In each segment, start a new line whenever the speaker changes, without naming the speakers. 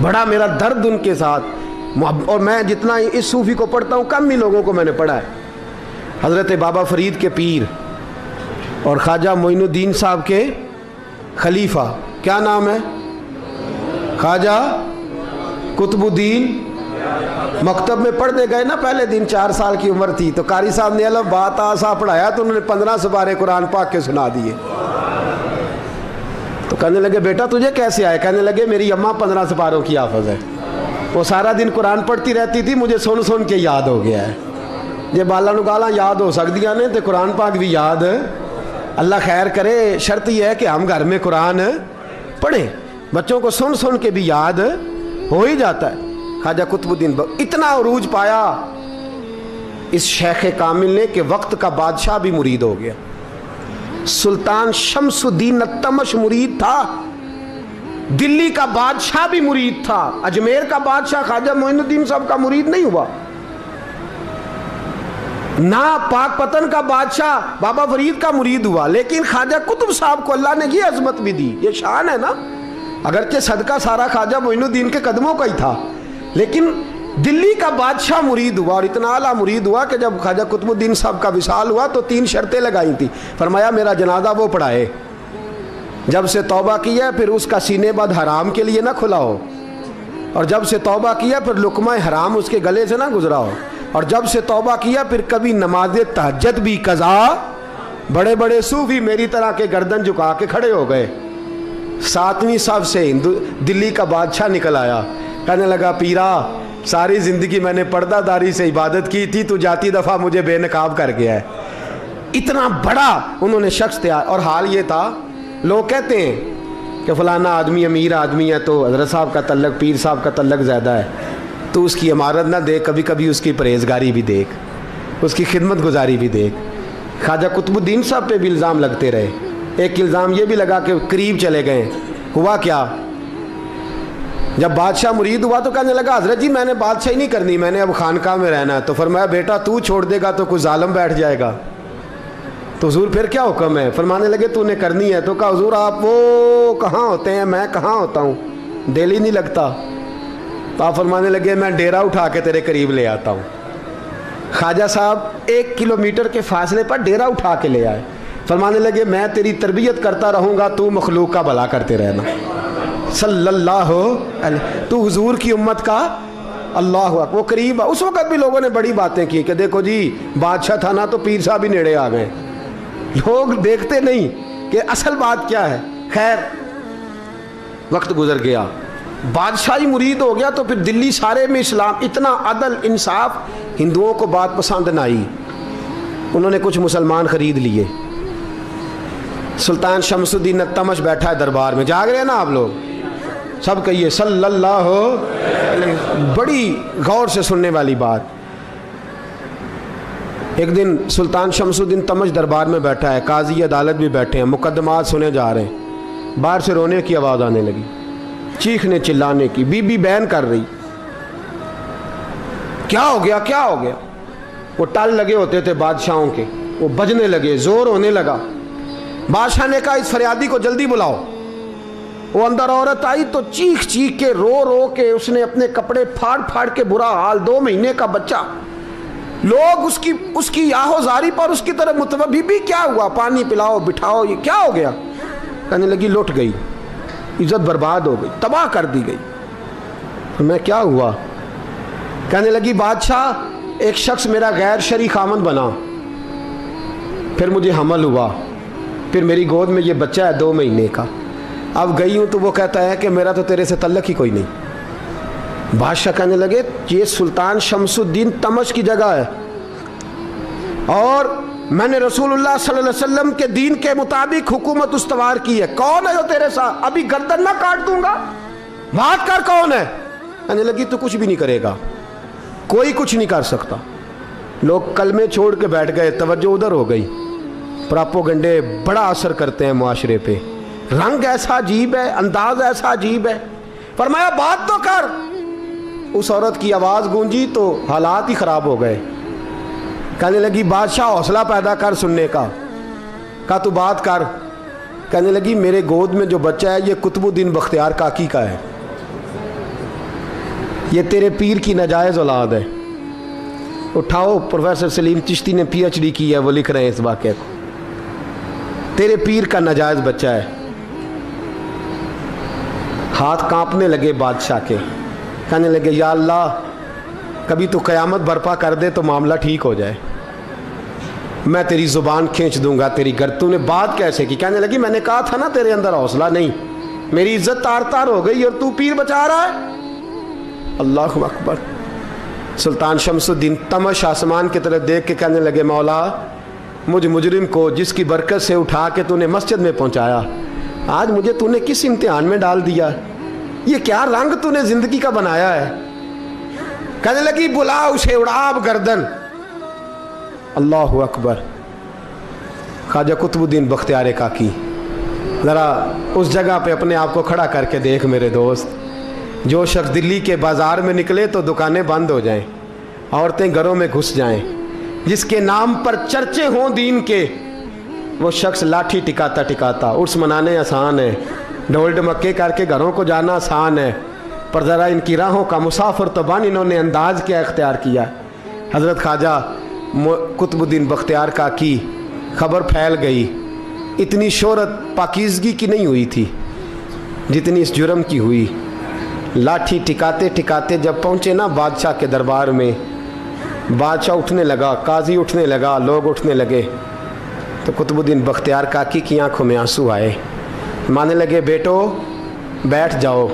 बड़ा मेरा दर्द उनके साथ। और मैं जितना इस सूफी को पढ़ता हूँ कम ही लोगों को मैंने पढ़ा है। हज़रत बाबा फरीद के पीर और ख्वाजा मोइनुद्दीन साहब के खलीफा, क्या नाम है? ख्वाजा कुतुबुद्दीन। मकतब में पढ़ने गए ना, पहले दिन 4 साल की उम्र थी, तो कारी साहब ने अलग बात आसा पढ़ाया तो उन्होंने 15 सुपारे कुरान पाक के सुना दिए। तो कहने लगे बेटा तुझे कैसे आए? कहने लगे मेरी अम्मा 15 सुपारों की हाफिज है, वो सारा दिन कुरान पढ़ती रहती थी, मुझे सुन सुन के याद हो गया है। जे बाला नू गाला याद हो सकदियां ने तो कुरान पाक भी याद, अल्लाह खैर करे। शर्त यह है कि हम घर में कुरान पढ़ें, बच्चों को सुन सुन के भी याद हो ही जाता है। ख्वाजा कुतुबुद्दीन इतना उरूज पाया इस शेख कामिल ने कि वक्त का बादशाह भी मुरीद हो गया। सुल्तान शमसुद्दीन तमश मुरीद था, दिल्ली का बादशाह भी मुरीद था, अजमेर का बादशाह ख्वाजा मोइनुद्दीन साहब का मुरीद नहीं हुआ ना, पाकपतन का बादशाह बाबा फरीद का मुरीद हुआ। लेकिन ख्वाजा कुतुब साहब को अल्लाह ने ये अजमत भी दी, ये शान है ना। अगरचे सदका सारा ख्वाजा मोइनुद्दीन के कदमों का ही था, लेकिन दिल्ली का बादशाह मुरीद हुआ। और इतना आला मुरीद हुआ कि जब ख्वाजा कुतुबुद्दीन साहब का विसाल हुआ तो 3 शर्तें लगाई थी। फरमाया मेरा जनाजा वो पढ़ाए, जब से तौबा किया फिर उसका सीने बद हराम के लिए ना खुला हो, और जब से तौबा किया फिर लुकमा हराम उसके गले से ना गुजरा हो, और जब से तौबा किया फिर कभी नमाज तहज्जुद भी कज़ा। बड़े बड़े सूफी मेरी तरह के गर्दन झुका के खड़े हो गए। 7वीं सफ से दिल्ली का बादशाह निकल आया, कहने लगा पीरा सारी ज़िंदगी मैंने पर्दादारी से इबादत की थी, तू जाती दफ़ा मुझे बेनकाब कर गया है। इतना बड़ा उन्होंने शख्स तैयार। और हाल ये था, लोग कहते हैं कि फ़लाना आदमी अमीर आदमी है तो हज़रत साहब का तल्लक, पीर साहब का तल्लक ज़्यादा है, तो उसकी इमारत ना देख, कभी कभी उसकी परहेजगारी भी देख, उसकी खिदमत गुजारी भी देख। ख्वाजा कुतुबुद्दीन साहब पे भी इल्ज़ाम लगते रहे। एक इल्ज़ाम ये भी लगा कि करीब चले गए। हुआ क्या, जब बादशाह मुरीद हुआ तो कहने लगा हज़रत जी मैंने बादशाही नहीं करनी, मैंने अब खानकाह में रहना है। तो फरमाया बेटा तू छोड़ देगा तो कोई जालिम बैठ जाएगा, तो हुजूर फिर क्या हुक्म है? फरमाने लगे तूने करनी है। तो कहा हुजूर आप वो कहाँ होते हैं, मैं कहाँ होता हूँ, दिल ही नहीं लगता। तो आप फरमाने लगे मैं डेरा उठा के तेरे करीब ले आता हूँ। ख्वाजा साहब 1 किलोमीटर के फासले पर डेरा उठा के ले आए। फरमाने लगे मैं तेरी तरबियत करता रहूँगा, तू मखलूक का भला करते रहना। सल्लल्लाहु अलैहि, तू हुजूर की उम्मत का अल्लाह अकबर। वो करीब, उस वक़्त भी लोगों ने बड़ी बातें की कि देखो जी बादशाह था ना तो पीर साहब ही नेड़े आ गए। लोग देखते नहीं कि असल बात क्या है। खैर वक्त गुजर गया, बादशाही मुरीद हो गया, तो फिर दिल्ली सारे में इस्लाम, इतना अदल इंसाफ, हिंदुओं को बात पसंद न आई। उन्होंने कुछ मुसलमान ख़रीद लिए। सुल्तान शमसुद्दीन तमश बैठा है दरबार में, जाग रहे हैं ना आप लोग, सब कहिए सल्लल्लाहु अलैहि। बड़ी गौर से सुनने वाली बात। एक दिन सुल्तान शमसुद्दीन तमश दरबार में बैठा है, काजी अदालत भी बैठे हैं, मुकदमात सुने जा रहे हैं। बाहर से रोने की आवाज़ आने लगी, चीखने चिल्लाने की। बीबी बयान कर रही, क्या हो गया क्या हो गया। वो टल लगे होते थे बादशाहों के, वो बजने लगे, जोर होने लगा। बादशाह ने कहा इस फरियादी को जल्दी बुलाओ। वो अंदर औरत आई तो चीख चीख के रो रो के उसने अपने कपड़े फाड़ फाड़ के, बुरा हाल, 2 महीने का बच्चा। लोग उसकी आहोजारी पर उसकी तरफ मुतवज्जह, बीबी क्या हुआ, पानी पिलाओ बिठाओ, ये क्या हो गया। कहने लगी लुट गई, इज्जत बर्बाद हो गई, तबाह कर दी गई। तो मैं क्या हुआ? कहने लगी बादशाह एक शख्स मेरा गैर शरई खामन बना, फिर मुझे हमल हुआ, फिर मेरी गोद में ये बच्चा है 2 महीने का। अब गई हूँ तो वो कहता है कि मेरा तो तेरे से तल्लक ही कोई नहीं। बादशाह कहने लगे ये सुल्तान शमसुद्दीन तमश की जगह है और मैंने रसूलुल्लाह सल्लल्लाहु अलैहि वसल्लम के दीन के मुताबिक हुकूमत उस्तवार की है। कौन है जो तेरे साथ? अभी गर्दन ना काट दूंगा, बात कर कौन है। कहने लगी तू कुछ भी नहीं करेगा, कोई कुछ नहीं कर सकता। लोग कलमे छोड़ के बैठ गए, तवज्जो उधर हो गई। प्रोपेगेंडे बड़ा असर करते हैं मुआशरे पे। रंग ऐसा अजीब है, अंदाज ऐसा अजीब है। फरमाया बात तो कर। उस औरत की आवाज़ गूंजी तो हालात ही ख़राब हो गए। कहने लगी बादशाह हौसला पैदा कर सुनने का। कहा तू बात कर। कहने लगी मेरे गोद में जो बच्चा है ये कुतुबुद्दीन बख्तियार काकी का है। ये तेरे पीर की नाजायज़ औलाद है। उठाओ, प्रोफेसर सलीम चिश्ती ने PhD की है, वो लिख रहे हैं इस वाक़े को। तेरे पीर का नाजायज़ बच्चा है। हाथ कांपने लगे बादशाह के, कहने लगे या अल्लाह कभी तो क़यामत बर्पा कर दे तो मामला ठीक हो जाए, मैं तेरी ज़ुबान खींच दूंगा तेरी घर। तूने बात कैसे की? कहने लगी मैंने कहा था ना तेरे अंदर हौसला नहीं, मेरी इज्जत तार तार हो गई और तू पीर बचा रहा है। अल्लाहु अकबर। सुल्तान शमसुद्दीन तमश आसमान की तरफ देख के कहने लगे मौला, मुझ मुजरिम को जिसकी बरकत से उठा के तूने मस्जिद में पहुंचाया, आज मुझे तूने किस इम्तिहान में डाल दिया? ये क्या रंग तूने जिंदगी का बनाया है? कहने लगी बुला उसे, उड़ाब गर्दन। अल्लाहु अकबर। ख्वाजा कुतुबुद्दीन बख्तियार काकी, ज़रा उस जगह पे अपने आप को खड़ा करके देख मेरे दोस्त। जो शख्स दिल्ली के बाज़ार में निकले तो दुकानें बंद हो जाएं, औरतें घरों में घुस जाएं, जिसके नाम पर चर्चे हों दीन के, वो शख्स लाठी टिकाता टिकाता। उर्स मनाने आसान है, ढोल ढमक्के करके घरों को जाना आसान है, पर ज़रा इनकी राहों का मुसाफिर तो बन इन्होंने अंदाज़ क्या इख्तियार किया। हज़रत ख्वाजा कुतुबुद्दीन बख्तियार काकी, खबर फैल गई। इतनी शोहरत पाकीज़गी की नहीं हुई थी जितनी इस जुर्म की हुई। लाठी टिकाते टिकाते जब पहुँचे ना बादशाह के दरबार में, बादशाह उठने लगा, काजी उठने लगा, लोग उठने लगे, तो कुतुबुद्दीन बख्तियार काकी की आंखों में आंसू आए। मानने लगे बेटो बैठ जाओ,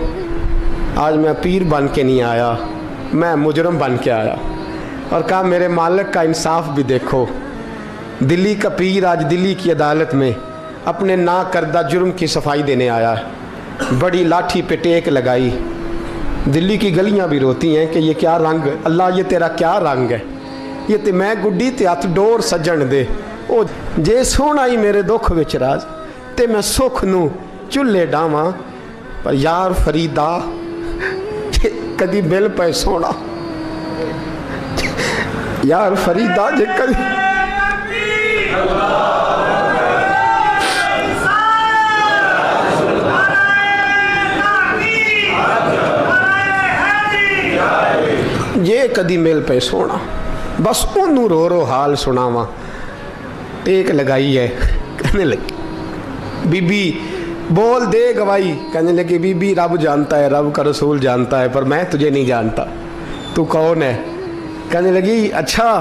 आज मैं पीर बन के नहीं आया, मैं मुजरम बन के आया। और कहा मेरे मालिक का इंसाफ भी देखो, दिल्ली का पीर आज दिल्ली की अदालत में अपने ना करदा जुर्म की सफाई देने आया है। बड़ी लाठी पे टेक लगाई। दिल्ली की गलियां भी रोती हैं कि ये क्या रंग, अल्लाह ये तेरा क्या रंग है, ये ते मैं गुड्डी ते हथ डोर सज्जन दे। ओ जे सोना ही मेरे दुख विच राज, ते मैं सुख नू चुल्हे डावां, पर यार फरीदा कदी बिल पे सोना, यार फरीदा जे कदी ये कदी मिल पे सोना, बस ओनू रो रो हाल सुनावा। टेक लगाई है, कहने लगी बीबी बोल दे गवाही। कहने लगी बीबी रब जानता है, रब का रसूल जानता है, पर मैं तुझे नहीं जानता, तू कौन है? कहने लगी अच्छा,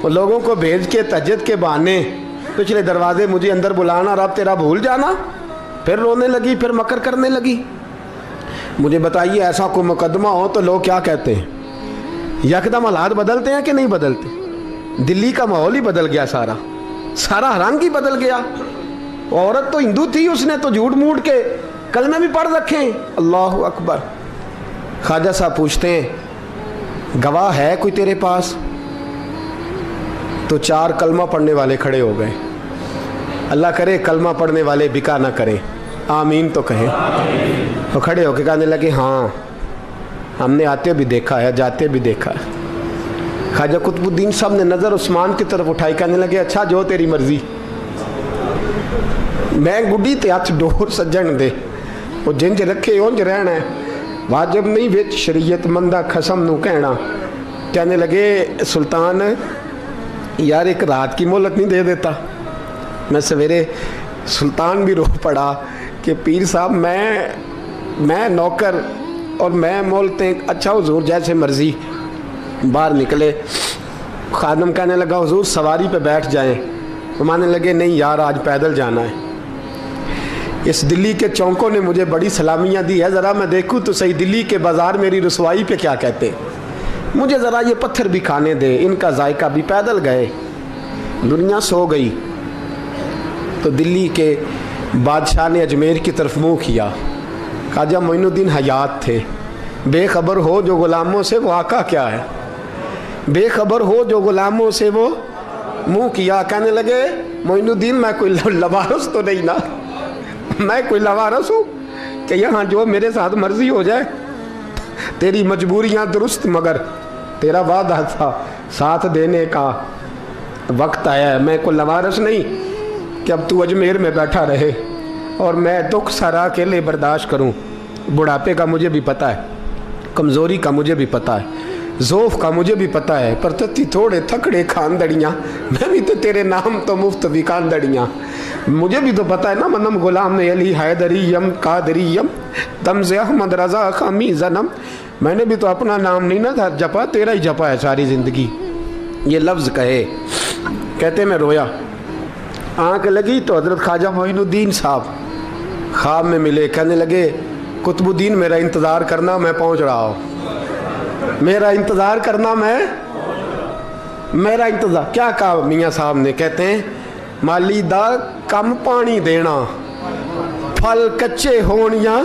वो लोगों को भेज के तहज्जुद के बहाने पिछले दरवाजे मुझे अंदर बुलाना, रब तेरा भूल जाना। फिर रोने लगी, फिर मकर करने लगी। मुझे बताइए ऐसा कोई मुकदमा हो तो लोग क्या कहते हैं? यकदम हालात बदलते हैं कि नहीं बदलते? दिल्ली का माहौल ही बदल गया, सारा सारा रंग ही बदल गया। औरत तो हिंदू थी, उसने तो झूठ मूठ के कलमे भी पढ़ रखे। अल्लाह अकबर। ख्वाजा साहब पूछते हैं गवाह है कोई तेरे पास? तो 4 कलमा पढ़ने वाले खड़े हो गए। अल्लाह करे कलमा पढ़ने वाले बिका ना करें, आमीन तो कहें। तो खड़े होके कहने लगे हाँ हमने आते भी देखा है, जाते भी देखा है। ख्वाजा कुतुबुद्दीन साहब ने नज़र उस्मान की तरफ उठाई, कहने लगे अच्छा जो तेरी मर्जी, मैं गुड्डी ते हथ डोर सज्जन दे, वो जिंज रखे उंज रहना है, वाजिब नहीं विच शरीयत मंदा खसम नू कहना। कहने लगे सुल्तान यार एक रात की मोहलत नहीं दे देता? मैं सवेरे सुल्तान भी रो पड़ा कि पीर साहब मैं नौकर और मैं मोलते। अच्छा हुजूर जैसे मर्जी। बाहर निकले, खादम कहने लगा हुजूर सवारी पे बैठ जाएं। तो मानने लगे नहीं यार आज पैदल जाना है। इस दिल्ली के चौंकों ने मुझे बड़ी सलामियाँ दी है, ज़रा मैं देखूँ तो सही दिल्ली के बाज़ार मेरी रसवाई पे क्या कहते हैं, मुझे ज़रा ये पत्थर भी खाने दे, इनका जायका भी। पैदल गए, दुनिया सो गई। तो दिल्ली के बादशाह ने अजमेर की तरफ मुँह किया। ख्वाजा मोइनुद्दीन हयात थे। बेखबर हो जो गुलामों से वो आका क्या है, बेखबर हो जो गुलामों से वो मुँह किया। कहने लगे मोइनुद्दीन मैं कोई लवारस तो नहीं ना, मैं कोई लवारस हूँ कि यहाँ जो मेरे साथ मर्जी हो जाए? तेरी मजबूरियाँ दुरुस्त, मगर तेरा वादा था साथ देने का, वक्त आया है। मैं कोई लवारस नहीं कि अब तू अजमेर में बैठा रहे और मैं दुख सारा अकेले बर्दाश्त करूं। बुढ़ापे का मुझे भी पता है, कमज़ोरी का मुझे भी पता है, ज़ोफ़ का मुझे भी पता है, पर तत्ती थोड़े थकड़े खानदड़ियाँ, मैं भी तो तेरे नाम तो मुफ्त भी खानदड़ियाँ। मुझे भी तो पता है ना, मनम गुलाम अली हैदरियम कादरियम तम से अहमद रज़ा खमी जन्म। मैंने भी तो अपना नाम नहीं ना जपा, तेरा ही जपा है सारी ज़िंदगी। ये लफ्ज़ कहे, कहते मैं रोया, आँख लगी तो हज़रत ख्वाजा मोइनुद्दीन साहब ख्वाब में मिले। कहने लगे कुतुबुद्दीन मेरा इंतज़ार करना, मैं पहुँच रहा हूँ, मेरा इंतज़ार करना, मेरा इंतज़ार। क्या कहा मियाँ साहब ने? कहते हैं माली दा कम पानी देना, फल कच्चे होण या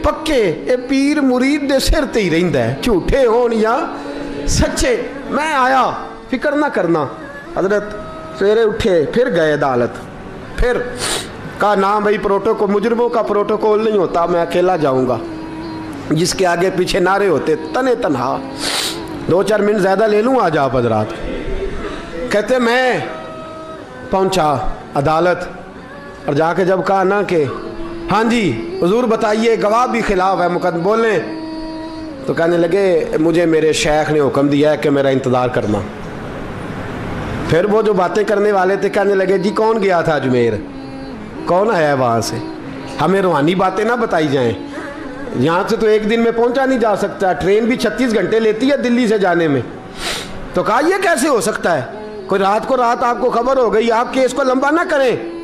पक्के, ये पीर मुरीद दे सिर ते ही रहिंदा है, झूठे होण या सच्चे। मैं आया, फिक्र ना करना। हजरत सवेरे उठे, फिर गए अदालत, फिर कहा ना भाई प्रोटोकॉल, मुजरमों का प्रोटोकॉल नहीं होता, मैं अकेला जाऊंगा। जिसके आगे पीछे नारे होते तने तनहा। 2-4 मिनट ज़्यादा ले लूँ आज आप हजरात। कहते मैं पहुंचा अदालत और जाके जब कहा ना कि हाँ जी हुजूर बताइए, गवाह भी खिलाफ है, मुकदमा बोलें, तो कहने लगे मुझे मेरे शेख ने हुक्म दिया है कि मेरा इंतज़ार करना। फिर वो जो बातें करने वाले थे कहने लगे जी कौन गया था अजमेर, कौन आया है वहाँ से, हमें रूहानी बातें ना बताई जाएं, यहाँ से तो एक दिन में पहुँचा नहीं जा सकता, ट्रेन भी 36 घंटे लेती है दिल्ली से जाने में। तो कहा यह कैसे हो सकता है, कोई रात को रात आपको खबर हो गई, आप केस को लंबा ना करें,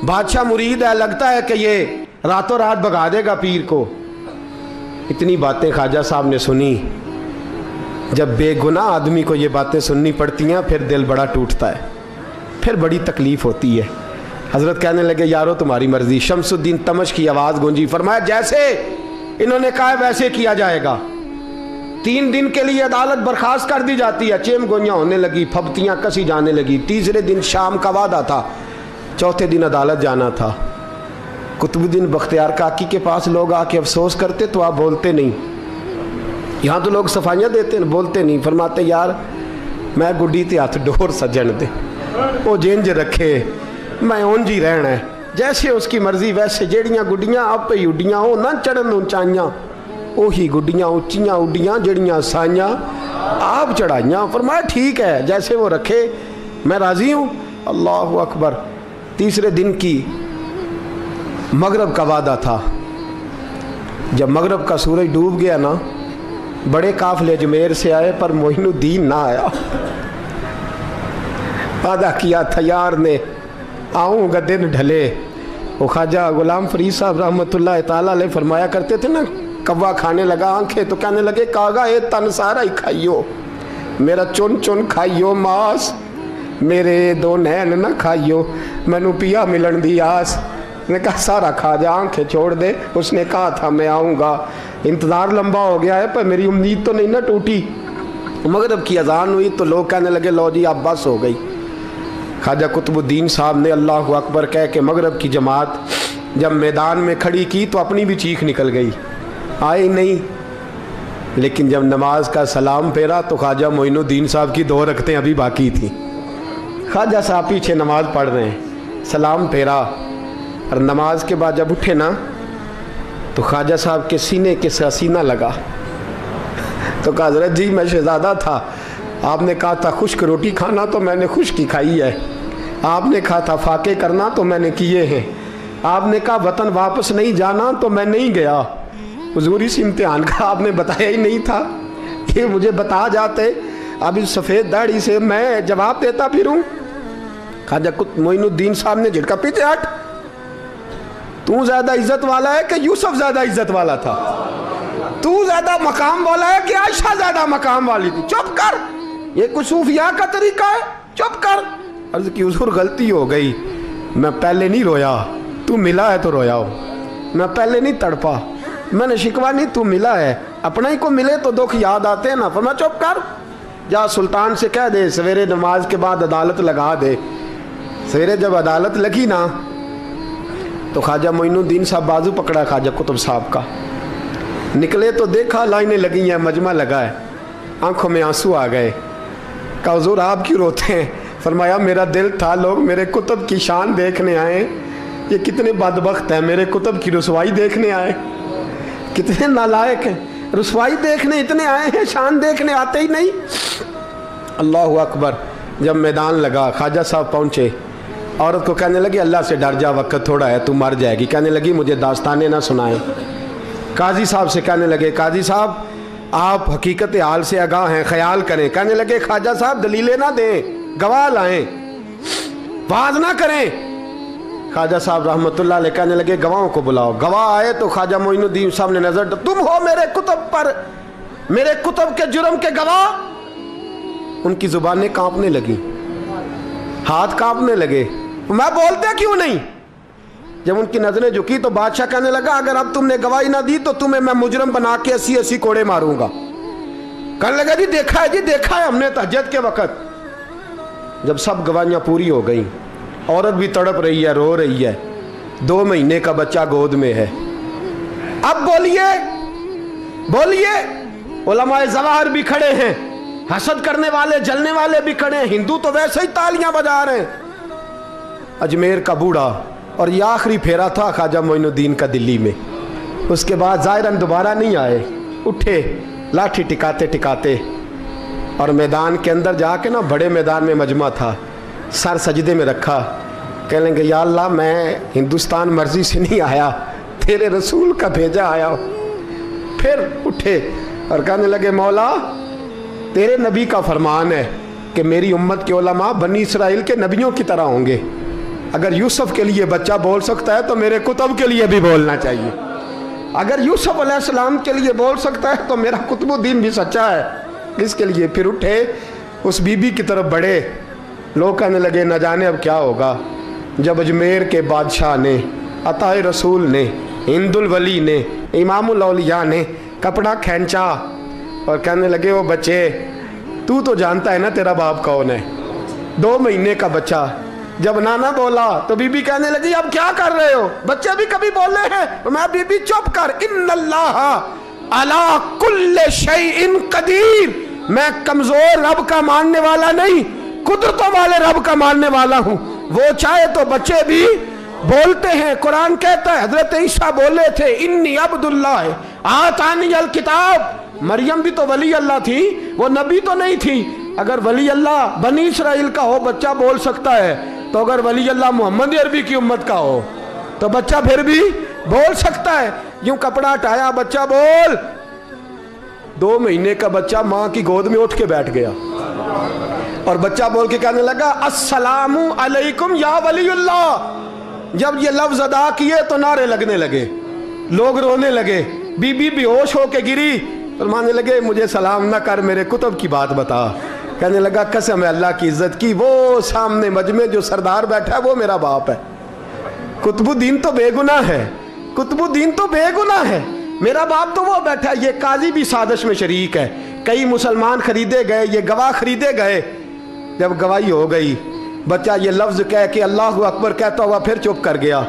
बादशाह मुरीद है, लगता है कि ये रातों रात भगा देगा पीर को। इतनी बातें ख्वाजा साहब ने सुनी। जब बेगुनाह आदमी को ये बातें सुननी पड़ती हैं फिर दिल बड़ा टूटता है, फिर बड़ी तकलीफ़ होती है। हज़रत कहने लगे यारो तुम्हारी मर्ज़ी। शमसुद्दीन तमश की आवाज़ गूंजी, फरमाया जैसे इन्होंने कहा वैसे किया जाएगा। 3 दिन के लिए अदालत बर्खास्त कर दी जाती है। चेम गोइयाँ होने लगी, फबतियाँ कसी जाने लगी। तीसरे दिन शाम का वादा था, चौथे दिन अदालत जाना था। कुतुबुद्दीन बख्तियार काकी के पास लोग आके अफसोस करते तो आप बोलते नहीं, यहाँ तो लोग सफाइयाँ देते हैं, बोलते नहीं। फरमाते यार मैं गुड्डी ते हथ डोर सजन दे, वो जिंज रखे मैं उंज ही रहना है, जैसे उसकी मर्जी वैसे। जेड़ियाँ गुड्डियाँ आप ही उड्डियाँ हो ना चढ़न ऊंचाइयाँ, उही गुड्डियाँ उच्चियाँ उड्डियाँ जड़ियाँ साइयाँ आप चढ़ाइयाँ। फरमाया ठीक है जैसे वो रखे मैं राज़ी हूँ। अल्लाह अकबर। तीसरे दिन की मगरब का वादा था। जब मगरब का सूरज डूब गया ना, बड़े काफिले अजमेर से आए पर मोइनुद्दीन ना आया। वादा किया था यार ने, आऊँगा दिन ढले। वो ख्वाजा गुलाम फरीद साहब रहमतुल्लाह ताला अलैह फरमाया करते थे ना, कव्वा खाने लगा आंखें तो कहने लगे कागा ये तन सारा ही खाइयो, मेरा चुन चुन खाइयो मास, मेरे 2 नैन ना खाइयो, मैनू पिया मिलन दी आस। ने कहा सारा खा जा, आंखें छोड़ दे। उसने कहा था मैं आऊँगा, इंतज़ार लंबा हो गया है पर मेरी उम्मीद तो नहीं ना टूटी। मगरब की अजान हुई तो लोग कहने लगे लो जी अब बस हो गई। ख्वाजा कुतुबुद्दीन साहब ने अल्लाह अकबर कह के मगरब की जमात जब मैदान में खड़ी की तो अपनी भी चीख निकल गई, आए नहीं। लेकिन जब नमाज का सलाम फेरा तो ख्वाजा मोइनुद्दीन साहब की 2 रकतें अभी बाकी थी। ख्वाजा साहब पीछे नमाज पढ़ रहे हैं, सलाम फेरा और नमाज के बाद जब उठे ना तो ख्वाजा साहब के सीने के साथ सीना लगा। तो कहा हज़रत जी मैं शहज़ादा था, आपने कहा था खुश्क रोटी खाना तो मैंने खुश्क ही खाई है, आपने कहा था फाके करना तो मैंने किए हैं, आपने कहा वतन वापस नहीं जाना तो मैं नहीं गया। हुजूर इस इम्तिहान का आपने बताया ही नहीं था, ये मुझे बता जाते अब इस सफ़ेद दाढ़ी से मैं जवाब देता फिरूँ। ख्वाजा मोइनुद्दीन साहब ने झिड़का, पीछे हट, तू ज़्यादा इज्जत वाला है कि यूसुफ ज़्यादा इज्जत वाला था, तू ज़्यादा मकाम वाला है कि आयशा ज़्यादा मकाम वाली थी, चुप कर, ये कुछ सूफिया का तरीका है, चुप कर। अर्ज़ की हुजूर गलती हो गई, मैं पहले नहीं रोया, तू मिला है तो रोया हो, मैं पहले नहीं तड़पा, मैंने शिकवा नहीं, तू मिला है, अपना ही को मिले तो दुख याद आते हैं ना। फरमाया चुप कर, जा सुल्तान से कह दे सवेरे नमाज के बाद अदालत लगा दे। सवेरे जब अदालत लगी ना तो ख्वाजा मोइनुद्दीन साहब बाजू पकड़ा ख्वाजा कुतुब साहब का, निकले तो देखा लाइनें लगी हैं, मजमा लगा है, आंखों में आंसू आ गए। कहा हुजूर आप क्यों रोते हैं? फरमाया मेरा दिल था लोग मेरे कुतुब की शान देखने आए, ये कितने बदबख्त हैं, मेरे कुतुब की रुसवाई देखने आए, कितने नालायक हैं। रुसवाई देखने इतने आए हैं, शान देखने आते ही नहीं। अल्लाह अकबर। जब मैदान लगा, ख्वाजा साहब पहुँचे, औरत को कहने लगी अल्लाह से डर जा, वक्त थोड़ा है, तू मर जाएगी। कहने लगी मुझे दास्तानें ना सुनाएं। काजी साहब से कहने लगे काजी साहब आप हकीकत हाल से आगाह हैं, ख्याल करें। कहने लगे ख्वाजा साहब दलीलें ना दें, गवाह लाएं, वाज ना करें। ख्वाजा साहब रहमतुल्लाह अलैह कहने लगे गवाहों को बुलाओ। गवाह आए तो ख्वाजा मोइनुद्दीन साहब ने नजर, तुम हो मेरे कुतुब पर, मेरे कुतुब के जुर्म के गवाह। उनकी जुबानें कांपने लगी, हाथ कांपने लगे, मैं बोलते क्यों नहीं। जब उनकी नजरें झुकी तो बादशाह कहने लगा अगर अब तुमने गवाही ना दी तो तुम्हें मैं मुजरम बना के 80-80 कोड़े मारूंगा। कहने लगा जी देखा है, जी देखा है हमने तहज्जुद के वक्त। जब सब गवाहियां पूरी हो गई, औरत भी तड़प रही है, रो रही है, 2 महीने का बच्चा गोद में है। अब बोलिए बोलिए, उलमाए ज़वाहिर भी खड़े हैं, हसद करने वाले जलने वाले भी खड़े हैं, हिंदू तो वैसे ही तालियां बजा रहे हैं। अजमेर का बूढ़ा, और ये आखिरी फेरा था ख्वाजा मोइनुद्दीन का दिल्ली में। उसके बाद ज़ाहिरन दोबारा नहीं आए, उठे लाठी टिकाते टिकाते और मैदान के अंदर जाके ना, बड़े मैदान में मजमा था, सर सजदे में रखा। कहने लगे या अल्लाह मैं हिंदुस्तान मर्जी से नहीं आया, तेरे रसूल का भेजा आया। फिर उठे और कहने लगे मौला तेरे नबी का फरमान है कि मेरी उम्मत के उलमा बनी इसराइल के नबियों की तरह होंगे। अगर यूसुफ के लिए बच्चा बोल सकता है तो मेरे कुतुब के लिए भी बोलना चाहिए। अगर यूसुफ अलैहिस्सलाम के लिए बोल सकता है तो मेरा कुतुबुद्दीन भी सच्चा है। इसके लिए फिर उठे, उस बीबी की तरफ बढ़े। लोग कहने लगे न जाने अब क्या होगा। जब अजमेर के बादशाह ने, अताए रसूल ने, हिंदुल वली ने, इमामुल औलिया ने कपड़ा खींचा और कहने लगे वो बच्चे तू तो जानता है ना तेरा बाप कौन है, 2 महीने का बच्चा। जब नाना बोला तो बीबी कहने लगी अब क्या कर रहे हो, बच्चे भी कभी बोल रहे हैं। तो मैं बीबी चुप कर, इन्नल्लाह अला कुल्ले शैइन कदीर, मैं कमजोर रब का मानने वाला नहीं, कुदरतों वाले रब का मानने वाला हूँ। वो चाहे तो बच्चे भी बोलते हैं। कुरान कहता है हजरत ईसा बोले थे इन्नी अब्दुल्लाह आतानी अल किताब। मरियम भी तो वली अल्लाह थी, वो नबी तो नहीं थी। अगर वली अल्लाह बनी इसराइल का हो बच्चा बोल सकता है, तो अगर वली अल्लाह मोहम्मद अरबी की उम्मत का हो तो बच्चा फिर भी बोल सकता है। यूं कपड़ा हटाया, बच्चा बोल। 2 महीने का बच्चा माँ की गोद में उठ के बैठ गया और बच्चा बोल के कहने लगा अस्सलामु अलैकुम या वलीउल्लाह। जब ये लफ्ज अदा किए तो नारे लगने लगे, लोग रोने लगे, बीबी बेहोश होके गिरी। फरमाने लगे मुझे सलाम ना कर, मेरे कुतुब की बात बता। कहने लगा कसम है अल्लाह की इज्जत की, वो सामने मजमे जो सरदार बैठा है वो मेरा बाप है। कुतुबुद्दीन तो बेगुनाह है, कुतुबुद्दीन तो बेगुनाह है, मेरा बाप तो वो बैठा है। ये काजी भी साजिश में शरीक है। कई मुसलमान खरीदे गए, ये गवाह खरीदे गए। जब गवाही हो गई, बच्चा ये लफ्ज कह के अल्लाह अकबर कहता हुआ फिर चुप कर गया।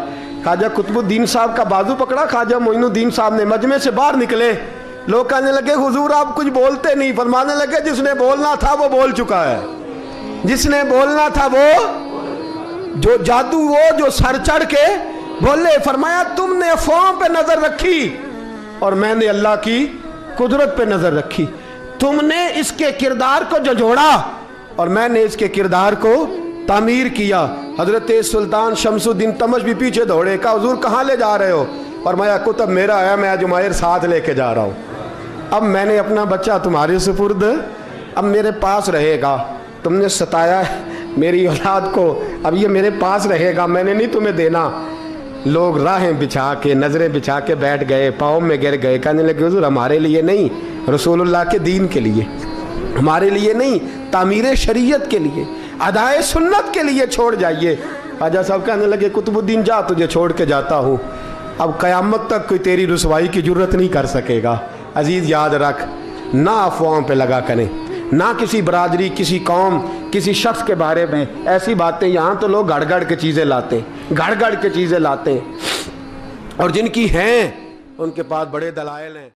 ख्वाजा कुतुबुद्दीन साहब का बाजू पकड़ा, ख्वाजा मोइनुद्दीन साहब ने मजमे से बाहर निकले। लोग कहने लगे हुजूर आप कुछ बोलते नहीं। फरमाने लगे जिसने बोलना था वो बोल चुका है, जिसने बोलना था वो जो जादू, वो जो सर चढ़ के बोले। फरमाया तुमने अफवाहों पे नजर रखी और मैंने अल्लाह की कुदरत पे नजर रखी। तुमने इसके किरदार को झंझोड़ा और मैंने इसके किरदार को तामीर किया। हजरत सुल्तान शमसुद्दीन तमश भी पीछे दौड़े, कहा हुजूर कहाँ ले जा रहे हो। फरमाया कुतुब मेरा है, मैं जुमायर साथ लेके जा रहा हूँ। अब मैंने अपना बच्चा तुम्हारे सुपुर्द, अब मेरे पास रहेगा। तुमने सताया है मेरी औलाद को, अब ये मेरे पास रहेगा, मैंने नहीं तुम्हें देना। लोग राहें बिछा के, नजरें बिछा के बैठ गए, पाँव में गिर गए। कहने लगे हुजूर हमारे लिए नहीं, रसूलुल्लाह के दीन के लिए, हमारे लिए नहीं, तामीर शरीयत के लिए, अदाए सुन्नत के लिए छोड़ जाइए। ख्वाजा साहब कहने लगे कुतुबुद्दीन जा, तुझे छोड़ के जाता हूँ, अब क़यामत तक कोई तेरी रुसवाई की जरूरत नहीं कर सकेगा। अजीज़ याद रख, ना अफवाहों पे लगा करें, ना किसी बरादरी, किसी कौम, किसी शख्स के बारे में ऐसी बातें। यहाँ तो लोग गड़ गड़ के चीज़ें लाते हैं, गड़ गड़ के चीज़ें लाते हैं, और जिनकी हैं उनके पास बड़े दलाइल हैं।